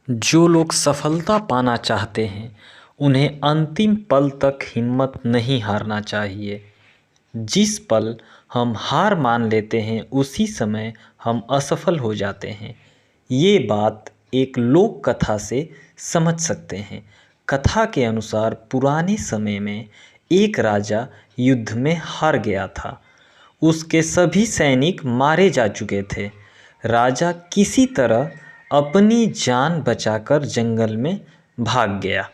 जो लोग सफलता पाना चाहते हैं उन्हें अंतिम पल तक हिम्मत नहीं हारना चाहिए। जिस पल हम हार मान लेते हैं उसी समय हम असफल हो जाते हैं। ये बात एक लोक कथा से समझ सकते हैं। कथा के अनुसार पुराने समय में एक राजा युद्ध में हार गया था। उसके सभी सैनिक मारे जा चुके थे। राजा किसी तरह अपनी जान बचाकर जंगल में भाग गया।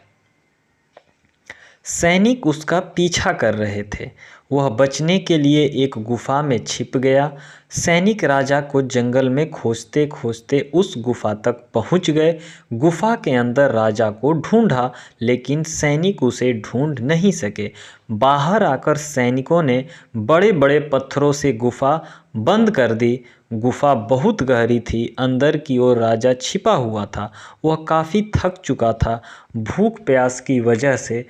सैनिक उसका पीछा कर रहे थे। वह बचने के लिए एक गुफा में छिप गया। सैनिक राजा को जंगल में खोजते खोजते उस गुफा तक पहुंच गए। गुफा के अंदर राजा को ढूंढा, लेकिन सैनिक उसे ढूंढ नहीं सके। बाहर आकर सैनिकों ने बड़े बड़े पत्थरों से गुफा बंद कर दी। गुफा बहुत गहरी थी। अंदर की ओर राजा छिपा हुआ था। वह काफ़ी थक चुका था। भूख प्यास की वजह से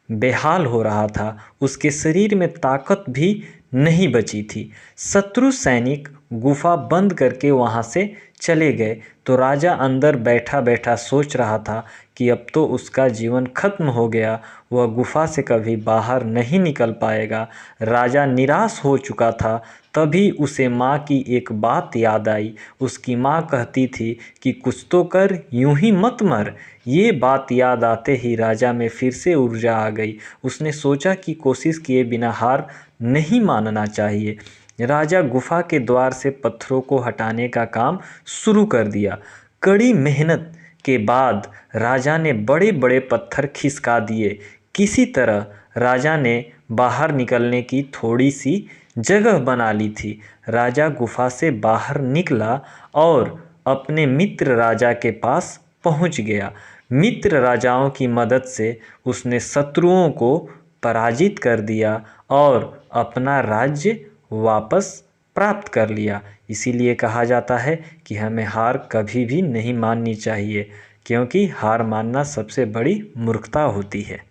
बेहाल हो रहा था। उसके शरीर में ताकत भी नहीं बची थी। शत्रु सैनिक गुफा बंद करके वहां से चले गए तो राजा अंदर बैठा बैठा सोच रहा था कि अब तो उसका जीवन खत्म हो गया। वह गुफा से कभी बाहर नहीं निकल पाएगा। राजा निराश हो चुका था। तभी उसे माँ की एक बात याद आई। उसकी माँ कहती थी कि कुछ तो कर, यूं ही मत मर। ये बात याद आते ही राजा में फिर से ऊर्जा आ गई। उसने सोचा कि कोशिश किए बिना हार नहीं मानना चाहिए। राजा गुफा के द्वार से पत्थरों को हटाने का काम शुरू कर दिया। कड़ी मेहनत के बाद राजा ने बड़े बड़े पत्थर खिसका दिए। किसी तरह राजा ने बाहर निकलने की थोड़ी सी जगह बना ली थी। राजा गुफा से बाहर निकला और अपने मित्र राजा के पास पहुंच गया। मित्र राजाओं की मदद से उसने शत्रुओं को पराजित कर दिया और अपना राज्य वापस प्राप्त कर लिया। इसीलिए कहा जाता है कि हमें हार कभी भी नहीं माननी चाहिए, क्योंकि हार मानना सबसे बड़ी मूर्खता होती है।